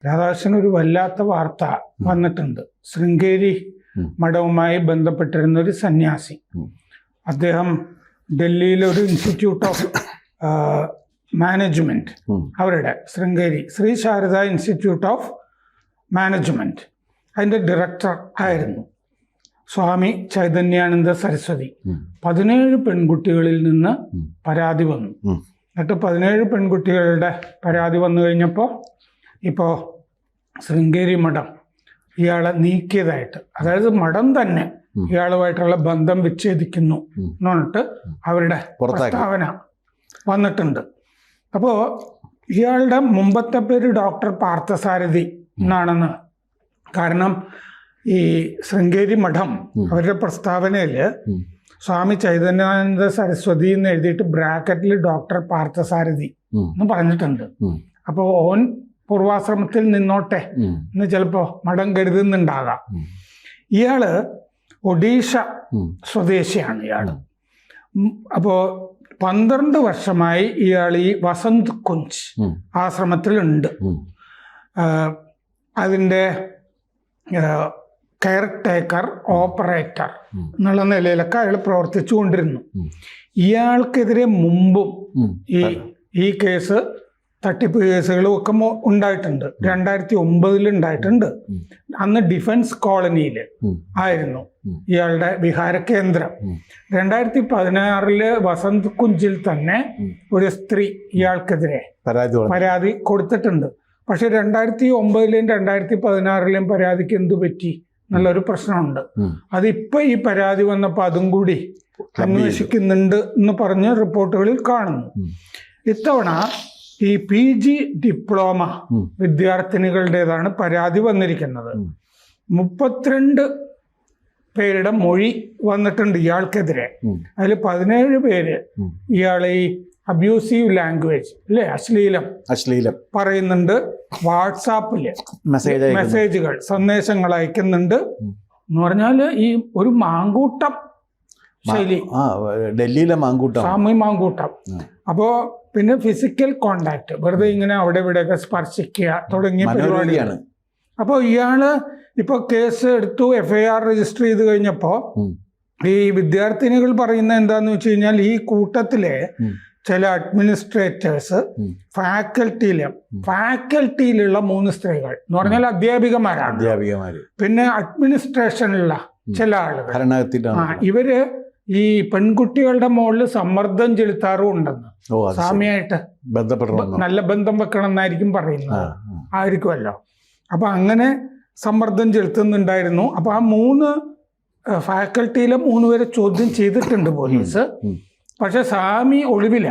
രാധാകൃഷ്ണൻ ഒരു വല്ലാത്ത വാർത്ത വന്നിട്ടുണ്ട്. ശൃംഗേരി മഠവുമായി ബന്ധപ്പെട്ടിരുന്ന ഒരു സന്യാസി, അദ്ദേഹം ഡൽഹിയിലെ ഒരു ഇൻസ്റ്റിറ്റ്യൂട്ട് ഓഫ് മാനേജ്മെന്റ്, അവരുടെ Sringeri Sri Sharada institute of management, അതിൻ്റെ ഡയറക്ടർ ആയിരുന്നു സ്വാമി ചൈതന്യാനന്ദ സരസ്വതി. 17 പെൺകുട്ടികളിൽ നിന്ന് പരാതി വന്നു. എന്നിട്ട് 17 പെൺകുട്ടികളുടെ പരാതി വന്നു കഴിഞ്ഞപ്പോൾ ഇപ്പോൾ ശൃംഗേരി മഠം ഇയാളെ നീക്കിയതായിട്ട്, അതായത് മഠം തന്നെ ഇയാളുമായിട്ടുള്ള ബന്ധം വിച്ഛേദിക്കുന്നു എന്ന് പറഞ്ഞിട്ട് അവരുടെ പ്രസ്താവന വന്നിട്ടുണ്ട്. അപ്പോൾ ഇയാളുടെ മുമ്പത്തെ പേര് ഡോക്ടർ പാർത്ഥസാരഥി എന്നാണെന്ന്. കാരണം ഈ ശൃംഗേരി മഠം അവരുടെ പ്രസ്താവനയിൽ സ്വാമി ചൈതന്യാനന്ദ സരസ്വതി എന്ന് എഴുതിയിട്ട് ബ്രാക്കറ്റിൽ ഡോക്ടർ പാർത്ഥസാരഥി എന്ന് പറഞ്ഞിട്ടുണ്ട്. അപ്പോൾ ഓൻ പൂർവാശ്രമത്തിൽ നിന്നോട്ടെ എന്ന് ചിലപ്പോൾ മഠം കരുതുന്നുണ്ടാകാം. ഇയാള് ഒഡീഷ സ്വദേശിയാണ് ഇയാള്. അപ്പോൾ 12 വർഷമായി ഇയാൾ ഈ വസന്ത് കുഞ്ച് ആശ്രമത്തിലുണ്ട്. അതിൻ്റെ കെയർ ടേക്കർ, ഓപ്പറേറ്റർ എന്നുള്ള നിലയിലൊക്കെ അയാൾ പ്രവർത്തിച്ചു കൊണ്ടിരുന്നു. ഇയാൾക്കെതിരെ മുമ്പും ഈ കേസ്, തട്ടിപ്പ് കേസുകളും ഒക്കെ ഉണ്ടായിട്ടുണ്ട്. 2009 ഉണ്ടായിട്ടുണ്ട്. അന്ന് ഡിഫൻസ് കോളനിയിൽ ആയിരുന്നു ഇയാളുടെ വിഹാര കേന്ദ്രം. 2016 വസന്ത് കുഞ്ചിൽ തന്നെ ഒരു സ്ത്രീ ഇയാൾക്കെതിരെ പരാതി കൊടുത്തിട്ടുണ്ട്. പക്ഷെ 2009 2016 പരാതിക്ക് എന്തു പറ്റി എന്നുള്ളൊരു പ്രശ്നമുണ്ട്. അതിപ്പോ ഈ പരാതി വന്നപ്പോൾ അതും കൂടി അന്വേഷിക്കുന്നുണ്ട് എന്ന് പറഞ്ഞ് റിപ്പോർട്ടുകളിൽ കാണുന്നു. ഇത്തവണ ഈ PG ഡിപ്ലോമ വിദ്യാർത്ഥിനികളുടേതാണ് പരാതി വന്നിരിക്കുന്നത്. 32 പേരുടെ മൊഴി വന്നിട്ടുണ്ട് ഇയാൾക്കെതിരെ. അതിൽ 17 പേര് ഇയാളെ ഈ അബ്യൂസീവ് ലാംഗ്വേജ് അല്ലേ, അശ്ലീലം പറയുന്നുണ്ട്, വാട്സാപ്പില് മെസ്സേജുകൾ, സന്ദേശങ്ങൾ അയക്കുന്നുണ്ട് എന്ന് പറഞ്ഞാൽ ഈ ഒരു മാങ്കൂട്ടം ശൈലി, ഡൽഹിയിലെ സാമൂഹ്യ മാങ്കൂട്ടം. അപ്പോ പിന്നെ ഫിസിക്കൽ കോണ്ടാക്ട്, വെറുതെ ഇങ്ങനെ അവിടെ ഇവിടെയൊക്കെ സ്പർശിക്കുക തുടങ്ങിയ പരിപാടിയാണ്. അപ്പോൾ ഇയാള് ഇപ്പൊ കേസ് എടുത്തു, FIR രജിസ്റ്റർ ചെയ്ത് കഴിഞ്ഞപ്പോ ഈ വിദ്യാർത്ഥിനികൾ പറയുന്നത് എന്താന്ന് വെച്ച് കഴിഞ്ഞാൽ ഈ കൂട്ടത്തിലെ ചില അഡ്മിനിസ്ട്രേറ്റേഴ്സ്, ഫാക്കൽറ്റിയിലുള്ള 3 സ്ത്രീകൾ എന്ന് പറഞ്ഞാൽ അധ്യാപികമാരാണ്, പിന്നെ അഡ്മിനിസ്ട്രേഷനിലുള്ള ചില ആളുകൾ, ഇവര് ഈ പെൺകുട്ടികളുടെ മുകളിൽ സമ്മർദ്ദം ചെലുത്താറും ഉണ്ടെന്ന്. സ്വാമിയായിട്ട് നല്ല ബന്ധം വെക്കണം എന്നായിരിക്കും പറയുന്നത്, ആയിരിക്കുമല്ലോ. അപ്പൊ അങ്ങനെ സമ്മർദ്ദം ചെലുത്തുന്നുണ്ടായിരുന്നു. അപ്പൊ ആ 3 ഫാക്കൽറ്റിയിലെ 3 പേരെ ചോദ്യം ചെയ്തിട്ടുണ്ട് പോലീസ്. പക്ഷെ സ്വാമി ഒളിവില.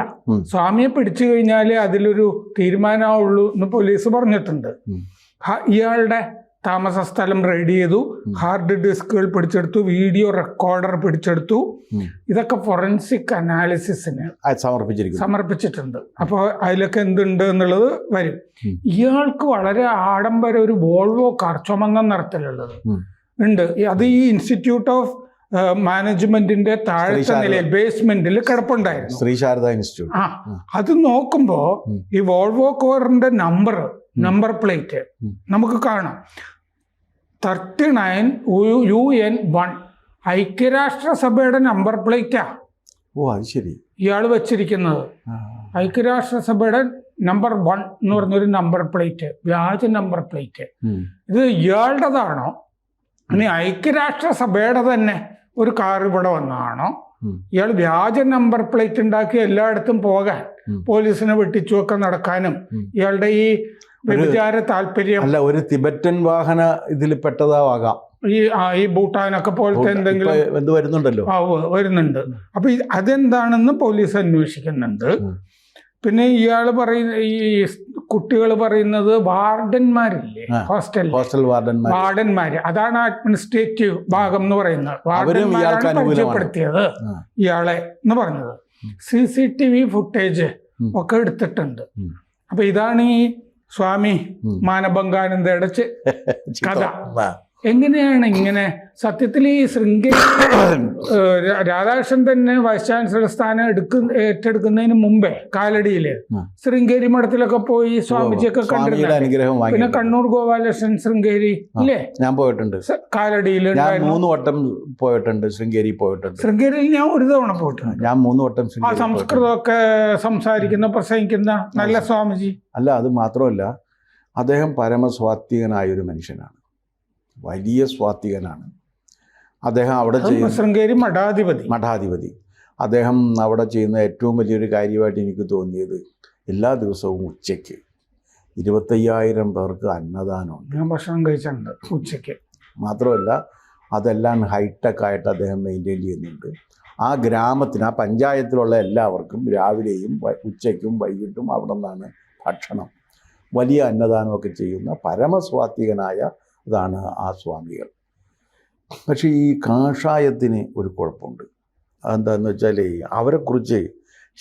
സ്വാമിയെ പിടിച്ചു കഴിഞ്ഞാൽ അതിലൊരു തീരുമാനമുള്ളൂ എന്ന് പോലീസ് പറഞ്ഞിട്ടുണ്ട്. ഇയാളുടെ താമസ സ്ഥലം റെയ്ഡ് ചെയ്തു, ഹാർഡ് ഡിസ്കുകൾ പിടിച്ചെടുത്തു, വീഡിയോ റെക്കോർഡർ പിടിച്ചെടുത്തു. ഇതൊക്കെ ഫോറൻസിക് അനാലിസിസിന് സമർപ്പിച്ചിട്ടുണ്ട്. അപ്പോൾ അതിലൊക്കെ എന്തുണ്ട് എന്നുള്ളത് വരും. ഇയാൾക്ക് വളരെ ആഡംബര ഒരു വോൾവോ കാർ, ചുമന്ന നിറത്തിലുള്ളത് ഉണ്ട്. അത് ഈ ഇൻസ്റ്റിറ്റ്യൂട്ട് ഓഫ് മാനേജ്മെന്റിന്റെ താഴത്തെ നിലയിൽ ബേസ്മെന്റിൽ കിടപ്പുണ്ടായിരുന്നു, ശ്രീ ശാരദ ഇൻസ്റ്റിറ്റ്യൂട്ട്. അത് നോക്കുമ്പോ ഈ വോൾവോ കാറിന്റെ നമ്പർ പ്ലേറ്റ് നമുക്ക് കാണാം. 39UN1 ഐക്യരാഷ്ട്രസഭയുടെ നമ്പർ പ്ലേറ്റാ. അത് ശരി, ഇയാൾ വെച്ചിരിക്കുന്നത്. ഐക്യരാഷ്ട്രസഭയുടെ നമ്പർ 1 എന്ന് പറഞ്ഞൊരു നമ്പർ പ്ലേറ്റ്, വ്യാജ നമ്പർ പ്ലേറ്റ്. ഇത് ഇയാളുടേതാണോ, ഇനി ഐക്യരാഷ്ട്രസഭയുടെ തന്നെ ഒരു കാർ ഇവിടെ വന്നതാണോ? ഇയാൾ വ്യാജ നമ്പർ പ്ലേറ്റ് ഉണ്ടാക്കി എല്ലായിടത്തും പോകാൻ, പോലീസിനെ വെട്ടിച്ചുമൊക്കെ നടക്കാനും ഇയാളുടെ ഈ വ്യഭിചാര താല്പര്യം. അല്ല, ഒരു തിബറ്റൻ വാഹന ഇതിൽ പെട്ടതാവാകാം. ഈ ഭൂട്ടാനൊക്കെ പോലത്തെ എന്തെങ്കിലും വരുന്നുണ്ടല്ലോ, വരുന്നുണ്ട്. അപ്പൊ അതെന്താണെന്ന് പോലീസ് അന്വേഷിക്കുന്നുണ്ട്. പിന്നെ ഇയാള് പറയുന്ന ഈ കുട്ടികൾ പറയുന്നത് വാർഡന്മാരില്ലേ, ഹോസ്റ്റൽ വാർഡന്മാര്, അതാണ് അഡ്മിനിസ്ട്രേറ്റീവ് ഭാഗം എന്ന് പറയുന്നത്. വാർഡന്മാരാണ് പരിചയപ്പെടുത്തിയത് ഇയാളെ എന്ന് പറഞ്ഞത്. CCTV ഫുട്ടേജ് ഒക്കെ എടുത്തിട്ടുണ്ട്. അപ്പൊ ഇതാണ് ഈ സ്വാമി മാനഭംഗാനന്ദയുടെ കഥ. എങ്ങനെയാണ് ഇങ്ങനെ സത്യത്തിൽ ഈ ശൃംഗേരി രാധാകൃഷ്ണൻ തന്നെ വൈസ് ചാൻസലർ സ്ഥാനം ഏറ്റെടുക്കുന്നതിന് മുമ്പേ കാലടിയില് ശൃംഗേരി മഠത്തിലൊക്കെ പോയി സ്വാമിജിയൊക്കെ കണ്ടിരുന്നു. പിന്നെ കണ്ണൂർ ഗോപാലകൃഷ്ണൻ ശൃംഗേരി ഇല്ലേ? ഞാൻ പോയിട്ടുണ്ട്. കാലടിയിൽ 3 വട്ടം പോയിട്ടുണ്ട്. ശൃംഗേരി പോയിട്ടുണ്ട്. ശൃംഗേരിയിൽ ഞാൻ ഒരു തവണ പോയിട്ടുണ്ട്. ഞാൻ 3 വട്ടം. ആ സംസ്കൃതമൊക്കെ സംസാരിക്കുന്ന പ്രസംഗിക്കുന്ന നല്ല സ്വാമിജി. അല്ല, അത് മാത്രമല്ല, അദ്ദേഹം പരമസ്വാത്വികനായൊരു മനുഷ്യനാണ്. വലിയ സ്വാത്വികനാണ് അദ്ദേഹം. അവിടെ ശൃംഗേരി മഠാധിപതി. അദ്ദേഹം അവിടെ ചെയ്യുന്ന ഏറ്റവും വലിയൊരു കാര്യമായിട്ട് എനിക്ക് തോന്നിയത് എല്ലാ ദിവസവും ഉച്ചയ്ക്ക് 25,000 പേർക്ക് അന്നദാനമുണ്ട്. ഞാൻ ഭക്ഷണം കഴിച്ചിട്ടുണ്ട് ഉച്ചയ്ക്ക്. മാത്രമല്ല അതെല്ലാം ഹൈടെക് ആയിട്ട് അദ്ദേഹം മെയിൻറ്റെയിൻ ചെയ്യുന്നുണ്ട്. ആ ഗ്രാമത്തിന്, ആ പഞ്ചായത്തിലുള്ള എല്ലാവർക്കും രാവിലെയും ഉച്ചയ്ക്കും വൈകിട്ടും അവിടെ നിന്നാണ് ഭക്ഷണം. വലിയ അന്നദാനമൊക്കെ ചെയ്യുന്ന പരമസ്വാത്വികനായ ഇതാണ് ആ സ്വാമികൾ. പക്ഷേ ഈ കാഷായത്തിന് ഒരു കുഴപ്പമുണ്ട്. അതെന്താണെന്ന് വെച്ചാൽ അവരെക്കുറിച്ച്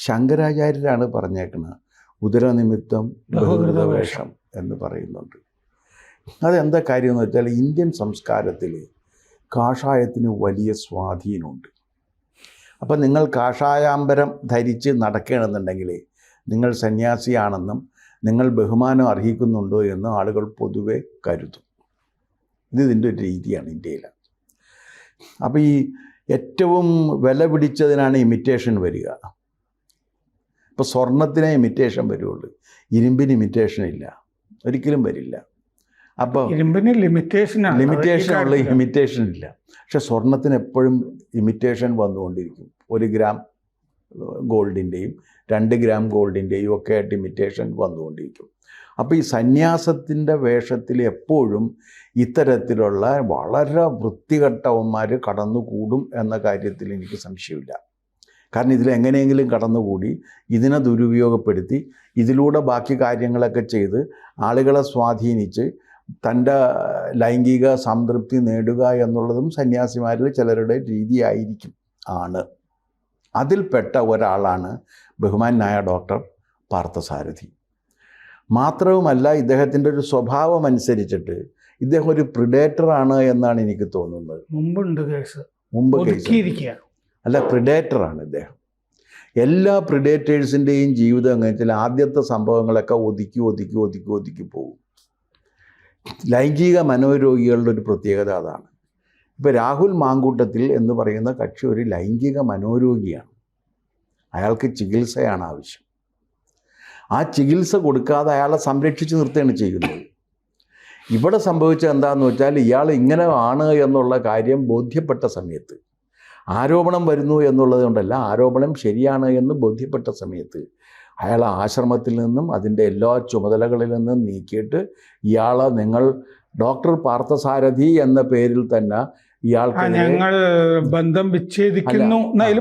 ശങ്കരാചാര്യരാണ് പറഞ്ഞേക്കുന്നത്, ഉദരനിമിത്തം ബഹുകൃതവേഷം എന്ന് പറയുന്നുണ്ട്. അതെന്താ കാര്യം എന്ന് വെച്ചാൽ ഇന്ത്യൻ സംസ്കാരത്തിൽ കാഷായത്തിന് വലിയ സ്വാധീനമുണ്ട്. അപ്പം നിങ്ങൾ കാഷായാംബരം ധരിച്ച് നടക്കുകയാണെന്നുണ്ടെങ്കിൽ നിങ്ങൾ സന്യാസിയാണെന്നും നിങ്ങൾ ബഹുമാനം അർഹിക്കുന്നുണ്ടോ എന്ന് ആളുകൾ പൊതുവെ കരുതും. ഇതിൻ്റെ ഒരു രീതിയാണ് ഇന്ത്യയിൽ. അപ്പോൾ ഈ ഏറ്റവും വില പിടിച്ചതിനാണ് ഇമിറ്റേഷൻ വരിക. ഇപ്പോൾ സ്വർണത്തിനെ ഇമിറ്റേഷൻ വരുള്ളൂ, ഇരുമ്പിന് ഇമിറ്റേഷൻ ഇല്ല, ഒരിക്കലും വരില്ല. അപ്പോൾ ഇരുമ്പിന് ലിമിറ്റേഷൻ ഉള്ള ഇമിറ്റേഷൻ ഇല്ല. പക്ഷെ സ്വർണത്തിന് എപ്പോഴും ഇമിറ്റേഷൻ വന്നുകൊണ്ടിരിക്കും. 1 ഗ്രാം ഗോൾഡിൻ്റെയും 2 ഗ്രാം ഗോൾഡിൻ്റെയും ഒക്കെ ആയിട്ട് ഇമിറ്റേഷൻ വന്നുകൊണ്ടിരിക്കും. അപ്പോൾ ഈ സന്യാസത്തിൻ്റെ വേഷത്തിൽ എപ്പോഴും ഇത്തരത്തിലുള്ള വളരെ വൃത്തികെട്ടവന്മാർ കടന്നുകൂടും എന്ന കാര്യത്തിൽ എനിക്ക് സംശയമില്ല. കാരണം ഇതിലെങ്ങനെയെങ്കിലും കടന്നുകൂടി ഇതിനെ ദുരുപയോഗപ്പെടുത്തി ഇതിലൂടെ ബാക്കി കാര്യങ്ങളൊക്കെ ചെയ്ത് ആളുകളെ സ്വാധീനിച്ച് തൻ്റെ ലൈംഗിക സംതൃപ്തി നേടുക എന്നുള്ളതും സന്യാസിമാരിൽ ചിലരുടെ രീതിയായിരിക്കും ആണ്. അതിൽപ്പെട്ട ഒരാളാണ് ബഹുമാനായ ഡോക്ടർ പാർത്ഥസാരഥി. മാത്രവുമല്ല, ഇദ്ദേഹത്തിൻ്റെ ഒരു സ്വഭാവം അനുസരിച്ചിട്ട് ഇദ്ദേഹം ഒരു പ്രിഡേറ്ററാണ് എന്നാണ് എനിക്ക് തോന്നുന്നത്. മുമ്പ് കേസ് അല്ല, പ്രിഡേറ്ററാണ് ഇദ്ദേഹം. എല്ലാ പ്രിഡേറ്റേഴ്സിൻ്റെയും ജീവിതം എന്ന് വെച്ചാൽ ആദ്യത്തെ സംഭവങ്ങളൊക്കെ ഒതുക്കി പോകും. ലൈംഗിക മനോരോഗികളുടെ ഒരു പ്രത്യേകത അതാണ്. ഇപ്പോൾ രാഹുൽ മാങ്കൂട്ടത്തിൽ എന്ന് പറയുന്ന കക്ഷി ഒരു ലൈംഗിക മനോരോഗിയാണ്. അയാൾക്ക് ചികിത്സയാണ് ആവശ്യം. ആ ചികിത്സ കൊടുക്കാതെ അയാളെ സംരക്ഷിച്ച് നിർത്തുകയാണ് ചെയ്യുന്നത്. ഇവിടെ സംഭവിച്ചത് എന്താണെന്ന് വെച്ചാൽ ഇയാൾ ഇങ്ങനെ ആണ് എന്നുള്ള കാര്യം ബോധ്യപ്പെട്ട സമയത്ത്, ആരോപണം വരുന്നു എന്നുള്ളത് കൊണ്ടല്ല, ആരോപണം ശരിയാണ് എന്ന് ബോധ്യപ്പെട്ട സമയത്ത് അയാൾ ആശ്രമത്തിൽ നിന്നും അതിൻ്റെ എല്ലാ ചുമതലകളിൽ നിന്നും നീക്കിയിട്ട് ഇയാളെ നിങ്ങൾ ഡോക്ടർ പാർത്ഥസാരഥി എന്ന പേരിൽ തന്നെ ഞങ്ങൾ ബന്ധം വിച്ഛേദിക്കുന്നു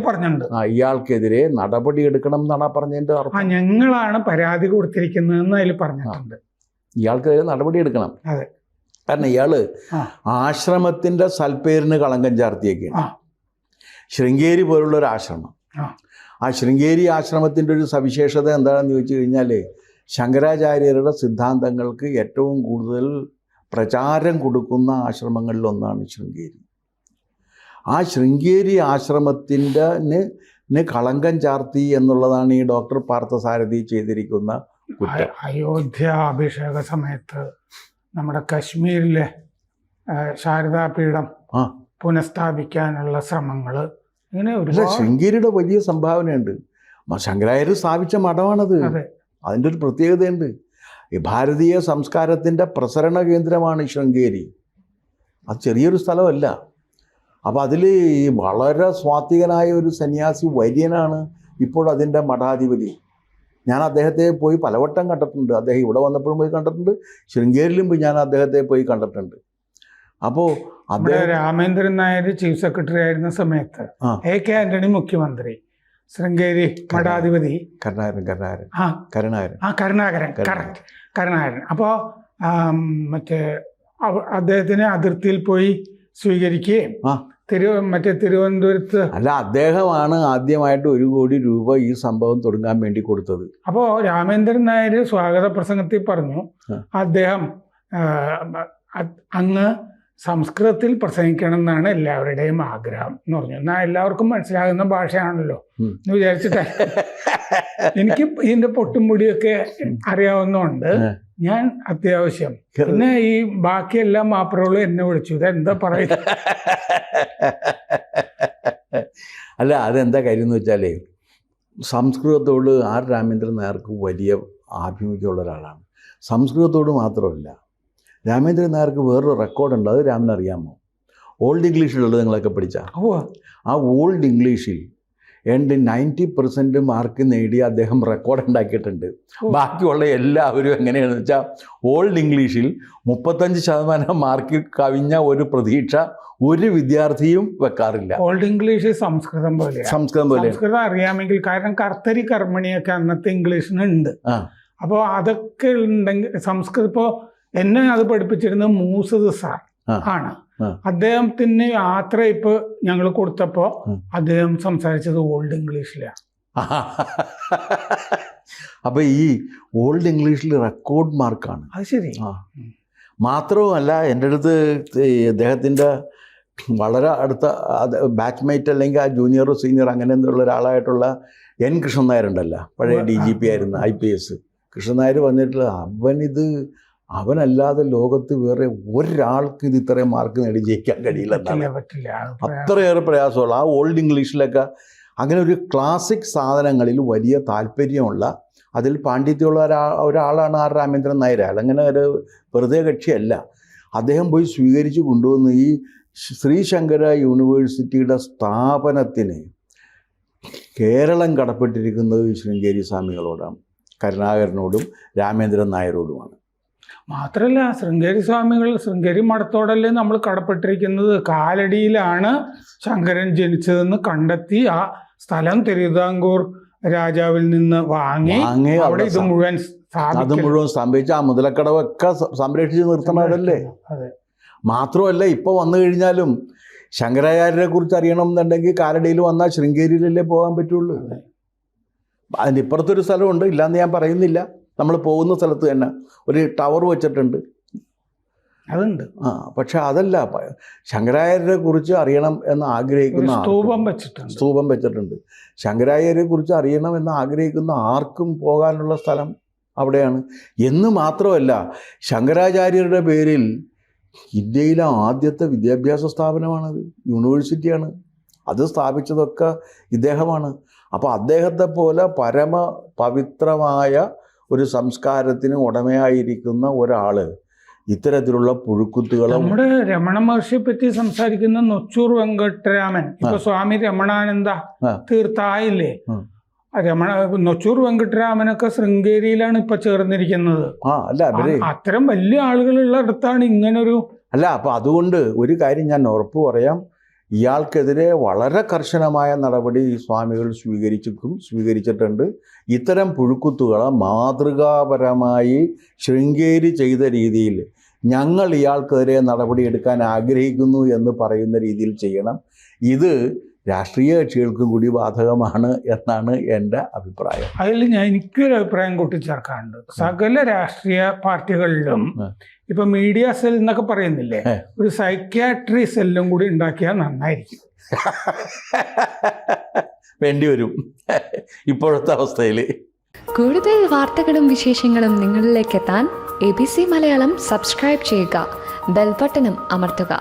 പറഞ്ഞിട്ടുണ്ട്. ഇയാൾക്കെതിരെ നടപടി എടുക്കണം എന്നാണ് പറഞ്ഞതിൻ്റെ അർത്ഥം. ഞങ്ങളാണ് പരാതി കൊടുത്തിരിക്കുന്നതെന്ന് അതിൽ പറഞ്ഞിട്ടുണ്ട്. ഇയാൾക്കെതിരെ നടപടി എടുക്കണം. കാരണം ഇയാള് ആശ്രമത്തിന്റെ സൽപ്പേരിന് കളങ്കം ചാർത്തിയൊക്കെയാണ്. ശൃംഗേരി പോലുള്ളൊരു ആശ്രമം. ആ ശൃംഗേരി ആശ്രമത്തിൻ്റെ ഒരു സവിശേഷത എന്താണെന്ന് ചോദിച്ചു കഴിഞ്ഞാൽ, ശങ്കരാചാര്യരുടെ സിദ്ധാന്തങ്ങൾക്ക് ഏറ്റവും കൂടുതൽ പ്രചാരം കൊടുക്കുന്ന ആശ്രമങ്ങളിലൊന്നാണ് ശൃംഗേരി. ആ ശൃംഗേരി ആശ്രമത്തിൻ്റെ കളങ്കം ചാർത്തി എന്നുള്ളതാണ് ഈ ഡോക്ടർ പാർത്ഥസാരഥി ചെയ്തിരിക്കുന്ന കുറ്റം. അയോധ്യ അഭിഷേക സമയത്ത് നമ്മുടെ കശ്മീരിലെ ശാരദാപീഠം പുനഃസ്ഥാപിക്കാനുള്ള ശ്രമങ്ങൾ, ഇങ്ങനെ ഒരു ശൃംഗേരിയുടെ വലിയ സംഭാവനയുണ്ട്. ശങ്കരാചാര്യർ സ്ഥാപിച്ച മഠമാണത്. അതിൻ്റെ ഒരു പ്രത്യേകതയുണ്ട്. ഈ ഭാരതീയ സംസ്കാരത്തിൻ്റെ പ്രസരണ കേന്ദ്രമാണ് ശൃംഗേരി. അത് ചെറിയൊരു സ്ഥലമല്ല. അപ്പോൾ അതിൽ വളരെ സ്വാത്വികനായ ഒരു സന്യാസി വര്യനാണ് ഇപ്പോൾ അതിൻ്റെ മഠാധിപതി. ഞാൻ അദ്ദേഹത്തെ പോയി പലവട്ടം കണ്ടിട്ടുണ്ട്. അദ്ദേഹം ഇവിടെ വന്നപ്പോഴും പോയി കണ്ടിട്ടുണ്ട്, ശൃംഗേരിയിലും പോയി ഞാൻ അദ്ദേഹത്തെ പോയി കണ്ടിട്ടുണ്ട്. അപ്പോൾ രാമേന്ദ്രൻ നായർ ചീഫ് സെക്രട്ടറി ആയിരുന്ന സമയത്ത് A.K. ആന്റണി മുഖ്യമന്ത്രി, ശൃംഗേരി മഠാധിപതി കരുണാകരൻ. അപ്പോൾ മറ്റേ അദ്ദേഹത്തിനെ അതിർത്തിയിൽ പോയി സ്വീകരിക്കുകയും തിരുവനന്തപുരത്ത് അല്ല, അദ്ദേഹമാണ് ആദ്യമായിട്ട് 1 കോടി രൂപ ഈ സംഭവം തുടങ്ങാൻ വേണ്ടി കൊടുത്തത്. അപ്പോൾ രാമേന്ദ്രൻ നായർ സ്വാഗത പ്രസംഗത്തിൽ പറഞ്ഞു, അദ്ദേഹം അങ്ങ് സംസ്കൃതത്തിൽ പ്രസംഗിക്കണം എന്നാണ് എല്ലാവരുടെയും ആഗ്രഹം എന്ന് പറഞ്ഞു. എന്നാൽ എല്ലാവർക്കും മനസ്സിലാകുന്ന ഭാഷയാണല്ലോ എന്ന് വിചാരിച്ചിട്ട് എനിക്ക് ഇതിന്റെ പൊട്ടും പൊടിയൊക്കെ അറിയാവുന്നതുകൊണ്ട് ഞാൻ അത്യാവശ്യം, പിന്നെ ഈ ബാക്കി എല്ലാ മാപ്പറകളും എന്നെ വിളിച്ചു, ഇതെന്താ പറയുക. അല്ല, അതെന്താ കാര്യം എന്ന് വെച്ചാലേ, സംസ്കൃതത്തോട് ആർ രാമേന്ദ്രൻ നായർക്ക് വലിയ ആഭിമുഖ്യമുള്ള ഒരാളാണ്. സംസ്കൃതത്തോട് മാത്രമല്ല, രാമേന്ദ്രൻ നായർക്ക് വേറൊരു റെക്കോർഡുണ്ട്, അത് രാമന് അറിയാമോ? ഓൾഡ് ഇംഗ്ലീഷിലുള്ളത് നിങ്ങളൊക്കെ പഠിച്ചാൽ ആ ഓൾഡ് ഇംഗ്ലീഷിൽ 90% മാർക്ക് നേടി അദ്ദേഹം റെക്കോർഡ് ഉണ്ടാക്കിയിട്ടുണ്ട്. ബാക്കിയുള്ള എല്ലാവരും എങ്ങനെയാണെന്ന് വെച്ചാൽ ഓൾഡ് ഇംഗ്ലീഷിൽ 35% മാർക്ക് കവിഞ്ഞ ഒരു പ്രതീക്ഷ ഒരു വിദ്യാർത്ഥിയും വെക്കാറില്ല. ഓൾഡ് ഇംഗ്ലീഷ് സംസ്കൃതം പോലെ സംസ്കൃതം അറിയാമെങ്കിൽ, കാരണം കർത്തരി കർമ്മണിയൊക്കെ അന്നത്തെ ഇംഗ്ലീഷിനുണ്ട്. അപ്പോൾ അതൊക്കെ ഉണ്ടെങ്കിൽ സംസ്കൃതം, ഇപ്പോൾ എന്നെ അത് പഠിപ്പിച്ചിരുന്നത് മൂസത് സാർ ആണ്. അദ്ദേഹത്തിന് യാത്ര ഇപ്പൊ ഞങ്ങൾ കൊടുത്തപ്പോ അദ്ദേഹം സംസാരിച്ചത് ഓൾഡ് ഇംഗ്ലീഷിലാണ്. അപ്പൊ ഈ ഓൾഡ് ഇംഗ്ലീഷിൽ റെക്കോർഡ് മാർക്കാണ്. അത് ശരി. മാത്രവുമല്ല, എൻ്റെ അടുത്ത് അദ്ദേഹത്തിൻ്റെ വളരെ അടുത്ത ബാച്ച്മേറ്റ് അല്ലെങ്കിൽ ആ ജൂനിയർ സീനിയർ അങ്ങനെ എന്നുള്ള ഒരാളായിട്ടുള്ള എൻ കൃഷ്ണൻ നായർ ഉണ്ടല്ലോ, പഴയ DGP ആയിരുന്ന IPS കൃഷ്ണൻ നായർ വന്നിട്ടുള്ള അവനല്ലാതെ ലോകത്ത് വേറെ ഒരാൾക്ക് ഇത് ഇത്രയും മാർക്ക് നേടി ജയിക്കാൻ കഴിയില്ലെന്നാണ്. അത്രയേറെ പ്രയാസമുള്ള ആ ഓൾഡ് ഇംഗ്ലീഷിലൊക്കെ അങ്ങനെ ഒരു ക്ലാസിക് സാധനങ്ങളിൽ വലിയ താല്പര്യമുള്ള, അതിൽ പാണ്ഡിത്യമുള്ള ഒരാളാണ് ആർ രാമേന്ദ്രൻ നായർ. അങ്ങനെ ഒരു വെറുതെ കക്ഷിയല്ല. അദ്ദേഹം പോയി സ്വീകരിച്ച് കൊണ്ടുവന്ന് ഈ ശ്രീശങ്കര യൂണിവേഴ്സിറ്റിയുടെ സ്ഥാപനത്തിന് കേരളം കടപ്പെട്ടിരിക്കുന്നത് ശൃംഗേരി സ്വാമികളോടാണ്, കരുണാകരനോടും രാമേന്ദ്രൻ നായരോടുമാണ്. മാത്രമല്ല, ശൃംഗേരി മഠത്തോടല്ലേ നമ്മൾ കടപ്പെട്ടിരിക്കുന്നത്. കാലടിയിലാണ് ശങ്കരൻ ജനിച്ചതെന്ന് കണ്ടെത്തി ആ സ്ഥലം തിരുവിതാംകൂർ രാജാവിൽ നിന്ന് വാങ്ങി അവിടെ ഇത് മുഴുവൻ സ്ഥാപിച്ച് ആ മുതലക്കടവൊക്കെ സംരക്ഷിച്ച് നിർത്തണതല്ലേ. മാത്രമല്ല, ഇപ്പോൾ വന്നു കഴിഞ്ഞാലും ശങ്കരാചാര്യരെ കുറിച്ച് അറിയണം എന്നുണ്ടെങ്കിൽ കാലടിയിൽ വന്നാൽ ശൃംഗേരിയിലല്ലേ പോകാൻ പറ്റുള്ളൂ. അതിൻ്റെ ഇപ്പുറത്തൊരു സ്ഥലമുണ്ട്, ഇല്ലയെന്ന് ഞാൻ പറയുന്നില്ല. നമ്മൾ പോകുന്ന സ്ഥലത്ത് തന്നെ ഒരു ടവർ വെച്ചിട്ടുണ്ട്, അതുണ്ട്. പക്ഷെ അതല്ല, ശങ്കരാചാര്യരെ കുറിച്ച് അറിയണം എന്ന് ആഗ്രഹിക്കുന്ന സ്തൂപം വെച്ചിട്ടുണ്ട്. ശങ്കരാചാര്യരെ കുറിച്ച് അറിയണം എന്ന് ആഗ്രഹിക്കുന്ന ആർക്കും പോകാനുള്ള സ്ഥലം അവിടെയാണ്. എന്ന് മാത്രമല്ല, ശങ്കരാചാര്യരുടെ പേരിൽ ഇന്ത്യയിലെ ആദ്യത്തെ വിദ്യാഭ്യാസ സ്ഥാപനമാണത്, യൂണിവേഴ്സിറ്റിയാണ്. അത് സ്ഥാപിച്ചതൊക്കെ ഇദ്ദേഹമാണ്. അപ്പോൾ അദ്ദേഹത്തെ പോലെ പരമ പവിത്രമായ ഒരു സംസ്കാരത്തിന് ഉടമയായിരിക്കുന്ന ഒരാൾ ഇത്തരത്തിലുള്ള പുഴുക്കുത്തുകൾ. നമ്മുടെ രമണ മഹർഷിയെ പറ്റി സംസാരിക്കുന്ന നൊച്ചൂർ വെങ്കട്ടരാമൻ, ഇപ്പൊ സ്വാമി രമണാനന്ദ തീർത്ഥായില്ലേ, നൊച്ചൂർ വെങ്കട്ടരാമനൊക്കെ ശൃംഗേരിയിലാണ് ഇപ്പൊ ചേർന്നിരിക്കുന്നത്. അത്തരം വലിയ ആളുകളുള്ള അടുത്താണ് ഇങ്ങനൊരു. അപ്പൊ അതുകൊണ്ട് ഒരു കാര്യം ഞാൻ ഉറപ്പ് പറയാം, ഇയാൾക്കെതിരെ വളരെ കർശനമായ നടപടി ഈ സ്വാമികൾ സ്വീകരിച്ചിട്ടുണ്ട്. ഇത്തരം പുഴുക്കുത്തുകളെ മാതൃകാപരമായി ശൃംഗേരി ചെയ്ത രീതിയിൽ ഞങ്ങൾ ഇയാൾക്കെതിരെ നടപടിയെടുക്കാൻ ആഗ്രഹിക്കുന്നു എന്ന് പറയുന്ന രീതിയിൽ ചെയ്യണം. ഇത് രാഷ്ട്രീയ കക്ഷികൾക്കും കൂടി ബാധകമാണ് എന്നാണ് എൻ്റെ അഭിപ്രായം. അതിൽ എനിക്കൊരു അഭിപ്രായം കൂട്ടിച്ചേർക്കാനുണ്ട്. സകല രാഷ്ട്രീയ പാർട്ടികളിലും ഇപ്പൊ മീഡിയ സെൽ എന്നൊക്കെ പറയുന്നില്ലേ, ഒരു സൈക്യാട്രി സെല്ലും കൂടി ഉണ്ടാക്കിയാൽ നന്നായിരിക്കും. വേണ്ടിവരും ഇപ്പോഴത്തെ അവസ്ഥയിൽ. കൂടുതൽ വാർത്തകളും വിശേഷങ്ങളും നിങ്ങളിലേക്ക് എത്താൻ ABC മലയാളം സബ്സ്ക്രൈബ് ചെയ്യുക, ബെൽ ബട്ടണും അമർത്തുക.